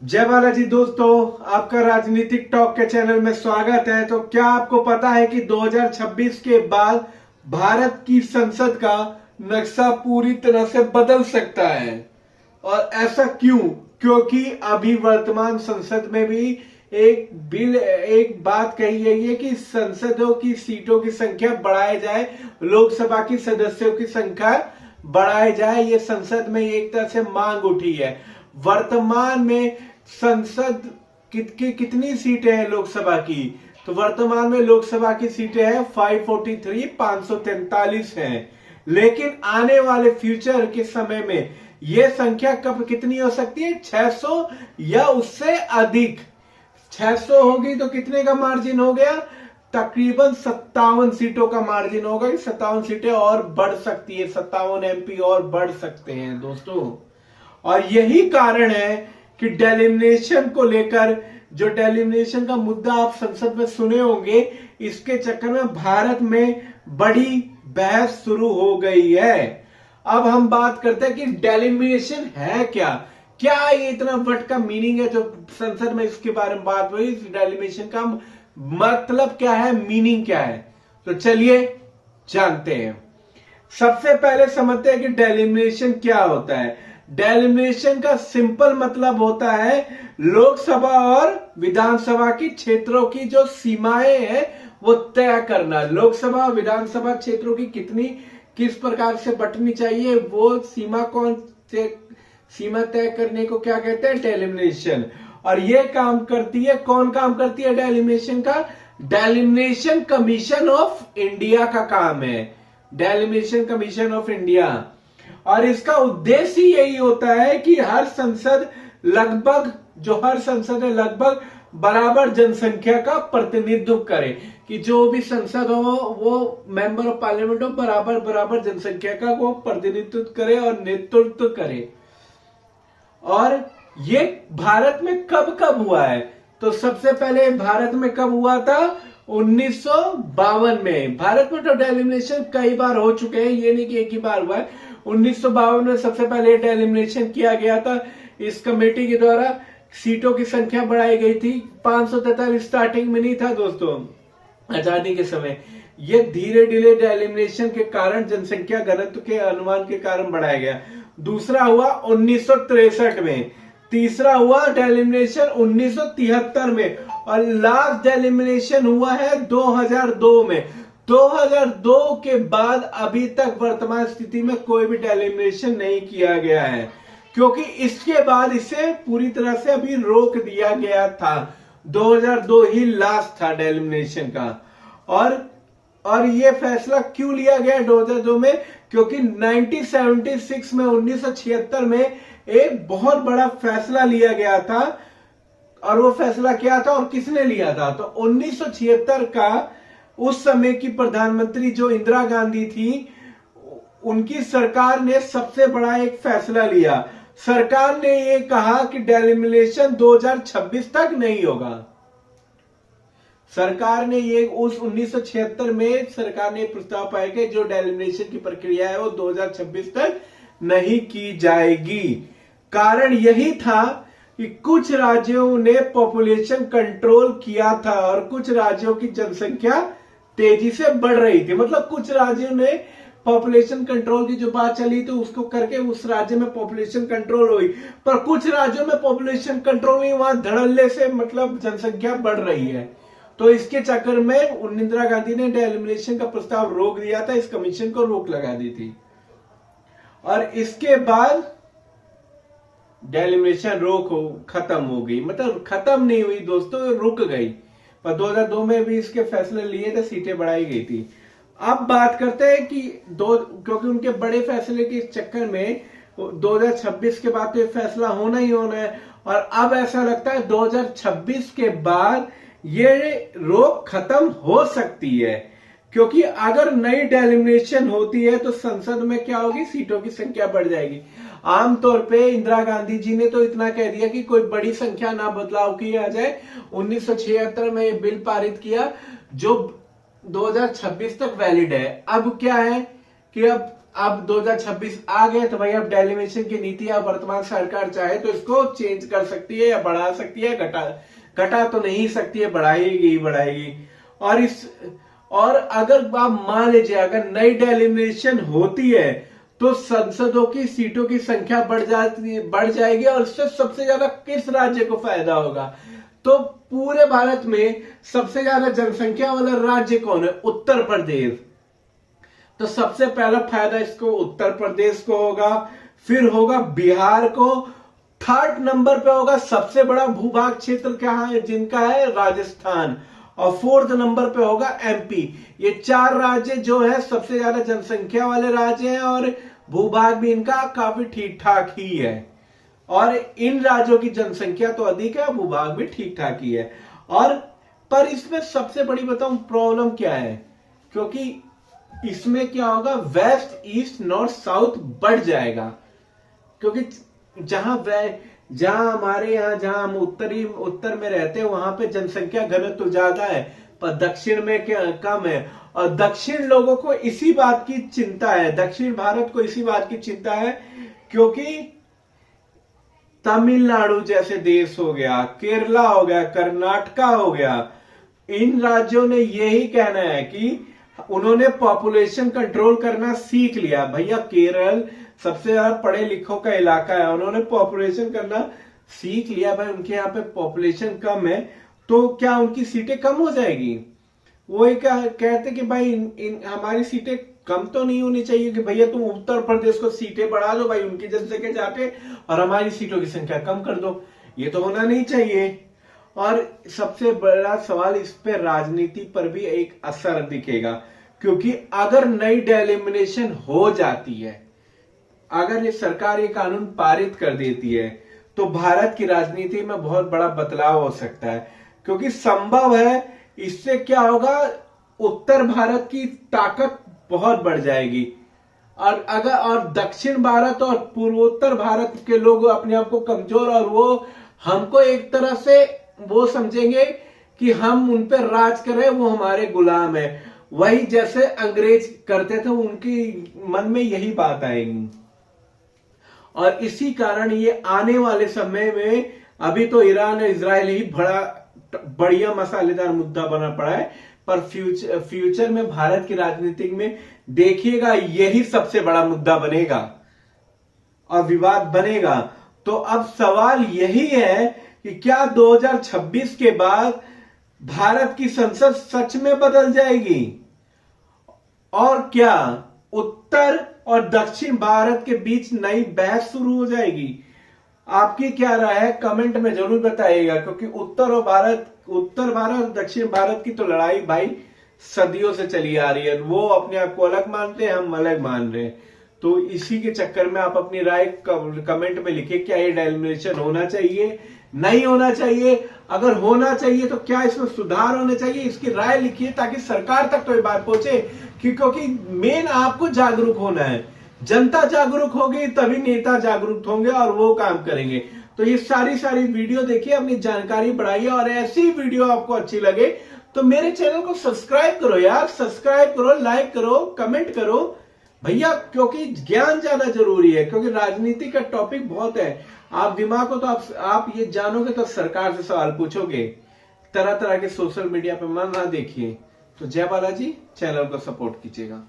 जय बालाजी दोस्तों, आपका राजनीतिक टॉक के चैनल में स्वागत है। तो क्या आपको पता है कि 2026 के बाद भारत की संसद का नक्शा पूरी तरह से बदल सकता है। और ऐसा क्यों? क्योंकि अभी वर्तमान संसद में भी एक बात कही गई है कि संसदों की सीटों की संख्या बढ़ाई जाए, लोकसभा की सदस्यों की संख्या बढ़ाई जाए। ये संसद में एक तरह से मांग उठी है। वर्तमान में संसद की कितनी सीटें हैं लोकसभा की? तो वर्तमान में लोकसभा की सीटें हैं 543, 543 हैं। लेकिन आने वाले फ्यूचर के समय में यह संख्या कब कितनी हो सकती है? 600 या उससे अधिक। 600 होगी तो कितने का मार्जिन हो गया? तकरीबन 57 सीटों का मार्जिन होगा। 57 सीटें और बढ़ सकती है, 57 एमपी और बढ़ सकते हैं दोस्तों। और यही कारण है कि डेलिमिनेशन को लेकर, जो डेलिमिनेशन का मुद्दा आप संसद में सुने होंगे, इसके चक्कर में भारत में बड़ी बहस शुरू हो गई है। अब हम बात करते हैं कि डेलिमिनेशन है क्या। क्या ये इतना वर्ड का मीनिंग है जो संसद में इसके बारे में बात हुई? डेलिमिनेशन का मतलब क्या है, मीनिंग क्या है? तो चलिए जानते हैं। सबसे पहले समझते हैं कि डेलिमिनेशन क्या होता है। डेलिमिनेशन का सिंपल मतलब होता है लोकसभा और विधानसभा की क्षेत्रों की जो सीमाएं हैं वो तय करना। लोकसभा और विधानसभा क्षेत्रों की किस प्रकार से बंटनी चाहिए, वो सीमा तय करने को क्या कहते हैं? डेलिमिनेशन। और ये काम करती है, कौन काम करती है डेलिमिनेशन का? डेलिमिनेशन कमीशन ऑफ इंडिया का काम है। डेलिमिनेशन कमीशन ऑफ इंडिया। और इसका उद्देश्य यही होता है कि हर संसद है लगभग बराबर जनसंख्या का प्रतिनिधित्व करे। कि जो भी संसद हो वो मेंबर ऑफ पार्लियामेंट हो, बराबर जनसंख्या का वो प्रतिनिधित्व करे और नेतृत्व करे। और ये भारत में कब हुआ है? तो सबसे पहले भारत में कब हुआ था? 1952 में। भारत में तो डेलिमिनेशन कई बार हो चुके हैं, ये नहीं कि एक ही बार हुआ है। 1952 में सबसे पहले डेलिमिनेशन किया गया था। इस कमेटी के द्वारा सीटों की संख्या बढ़ाई गई थी। 543 स्टार्टिंग में नहीं था दोस्तों, आजादी के समय। ये धीरे धीरे डेलिमिनेशन के कारण, जनसंख्या घनत्व के अनुमान के कारण बढ़ाया गया। दूसरा हुआ 1963 में। तीसरा हुआ डेलिमिनेशन 1973 में। और लास्ट डेलिमिनेशन हुआ है 2002 में। 2002 के बाद अभी तक वर्तमान स्थिति में कोई भी डेलिमिनेशन नहीं किया गया है, क्योंकि इसके बाद इसे पूरी तरह से अभी रोक दिया गया था। 2002 ही लास्ट था डेलिमिनेशन का। और ये फैसला क्यों लिया गया 2002 में? क्योंकि 1976 में 1976 में एक बहुत बड़ा फैसला लिया गया था। और वो फैसला क्या था और किसने लिया था? तो 1976 का उस समय की प्रधानमंत्री जो इंदिरा गांधी थी, उनकी सरकार ने सबसे बड़ा एक फैसला लिया। सरकार ने ये कहा कि डेलिमिनेशन 2026 तक नहीं होगा। सरकार ने ये उस 1976 में सरकार ने प्रस्ताव पाया कि जो डेलिमिनेशन की प्रक्रिया है वो 2026 तक नहीं की जाएगी। कारण यही था कि कुछ राज्यों ने पॉपुलेशन कंट्रोल किया था और कुछ राज्यों की जनसंख्या तेजी से बढ़ रही थी। मतलब कुछ राज्यों ने पॉपुलेशन कंट्रोल की जो बात चली तो उसको करके उस राज्य में पॉपुलेशन कंट्रोल हुई, पर कुछ राज्यों में पॉपुलेशन कंट्रोल नहीं, वहां धड़ल्ले से मतलब जनसंख्या बढ़ रही है। तो इसके चक्कर में इंदिरा गांधी ने डेलिमिनेशन का प्रस्ताव रोक दिया था, इस कमीशन को रोक लगा दी थी। और इसके बाद डेलिमिनेशन खत्म हो गई। मतलब खत्म नहीं हुई दोस्तों, रुक गई। पर 2002 में भी इसके फैसले लिए थे, सीटें बढ़ाई गई थी। अब बात करते हैं कि क्योंकि उनके बड़े फैसले के चक्कर में 2026 के बाद तो ये फैसला होना ही होना है। और अब ऐसा लगता है 2026 के बाद ये रोक खत्म हो सकती है, क्योंकि अगर नई डेलिमिनेशन होती है तो संसद में क्या होगी? सीटों की संख्या बढ़ जाएगी। आमतौर पे इंदिरा गांधी जी ने तो इतना कह दिया कि कोई बड़ी संख्या ना बदलाव किया जाए। 1976 में ये बिल पारित किया जो 2026 तक वैलिड है। अब क्या है कि अब अब 2026 आ गए तो भाई अब डेलिमिटेशन की नीति अब वर्तमान सरकार चाहे तो इसको चेंज कर सकती है या बढ़ा सकती है, घटा तो नहीं सकती है, बढ़ाएगी। और अगर आप मान लीजिए अगर नई डेलिमिटेशन होती है तो संसदों की सीटों की संख्या बढ़ जाएगी, और इससे सबसे ज्यादा किस राज्य को फायदा होगा? तो पूरे भारत में सबसे ज्यादा जनसंख्या वाला राज्य कौन है? उत्तर प्रदेश। तो सबसे पहला फायदा इसको उत्तर प्रदेश को होगा, फिर होगा बिहार को, थर्ड नंबर पे होगा सबसे बड़ा भूभाग क्षेत्र क्या है जिनका है राजस्थान, और फोर्थ नंबर पे होगा एमपी। ये 4 राज्य जो है सबसे ज्यादा जनसंख्या वाले राज्य हैं, और भूभाग भी इनका काफी ठीक ठाक ही है, और इन राज्यों की जनसंख्या तो अधिक है, भूभाग भी ठीक ठाक ही है। और पर इसमें सबसे बड़ी बताऊं प्रॉब्लम क्या है, क्योंकि इसमें क्या होगा, वेस्ट ईस्ट नॉर्थ साउथ बढ़ जाएगा, क्योंकि जहां हमारे यहाँ जहां हम उत्तर में रहते हैं वहां पे जनसंख्या घनत्व तो ज्यादा है, पर दक्षिण में क्या कम है। और दक्षिण लोगों को इसी बात की चिंता है, दक्षिण भारत को इसी बात की चिंता है, क्योंकि तमिलनाडु जैसे देश हो गया, केरला हो गया, कर्नाटका हो गया, इन राज्यों ने यही कहना है कि उन्होंने पॉपुलेशन कंट्रोल करना सीख लिया। भैया केरल सबसे ज्यादा पढ़े लिखों का इलाका है, उन्होंने पॉपुलेशन करना सीख लिया। भाई उनके यहाँ पे पॉपुलेशन कम है तो क्या उनकी सीटें कम हो जाएगी? वो कहते कि भाई हमारी सीटें कम तो नहीं होनी चाहिए, कि भैया तुम उत्तर प्रदेश को सीटें बढ़ा दो भाई उनकी जनसंख्या जाके, और हमारी सीटों की संख्या कम कर दो। ये तो होना नहीं चाहिए। और सबसे बड़ा सवाल, इस पे राजनीति पर भी एक असर दिखेगा, क्योंकि अगर नई डेलिमिनेशन हो जाती है, अगर ये सरकार ये कानून पारित कर देती है, तो भारत की राजनीति में बहुत बड़ा बदलाव हो सकता है, क्योंकि संभव है इससे क्या होगा, उत्तर भारत की ताकत बहुत बढ़ जाएगी, और दक्षिण भारत और पूर्वोत्तर भारत के लोग अपने आप को कमजोर, और वो हमको एक तरह से वो समझेंगे कि हम उन पर राज कर रहे हैं, वो हमारे गुलाम है। वही जैसे अंग्रेज करते थे, उनकी मन में यही बात आएगी। और इसी कारण ये आने वाले समय में, अभी तो ईरान और इजराइल ही बढ़िया मसालेदार मुद्दा बना पड़ा है, पर फ्यूचर में भारत की राजनीति में देखिएगा यही सबसे बड़ा मुद्दा बनेगा और विवाद बनेगा। तो अब सवाल यही है कि क्या 2026 के बाद भारत की संसद सच में बदल जाएगी, और क्या उत्तर और दक्षिण भारत के बीच नई बहस शुरू हो जाएगी? आपकी क्या राय है कमेंट में जरूर बताइएगा, क्योंकि उत्तर भारत और दक्षिण भारत की तो लड़ाई भाई सदियों से चली आ रही है। वो अपने आप को अलग मानते हैं, हम अलग मान रहे हैं। तो इसी के चक्कर में आप अपनी राय कमेंट में लिखिए, क्या ये डेलिमिनेशन होना चाहिए, नहीं होना चाहिए? अगर होना चाहिए तो क्या इसमें सुधार होने चाहिए, इसकी राय लिखिए, ताकि सरकार तक तो ये बात पहुंचे, क्योंकि मेन आपको जागरूक होना है। जनता जागरूक होगी तभी नेता जागरूक होंगे और वो काम करेंगे। तो ये सारी वीडियो देखिए, अपनी जानकारी बढ़ाइए, और ऐसी वीडियो आपको अच्छी लगे तो मेरे चैनल को सब्सक्राइब करो यार, सब्सक्राइब करो, लाइक करो, कमेंट करो भैया, क्योंकि ज्ञान ज्यादा जरूरी है, क्योंकि राजनीति का टॉपिक बहुत है। आप दिमाग को तो आप ये जानोगे तो सरकार से सवाल पूछोगे, तरह तरह के सोशल मीडिया पे मन ना देखिए। तो जय बालाजी, चैनल को सपोर्ट कीजिएगा।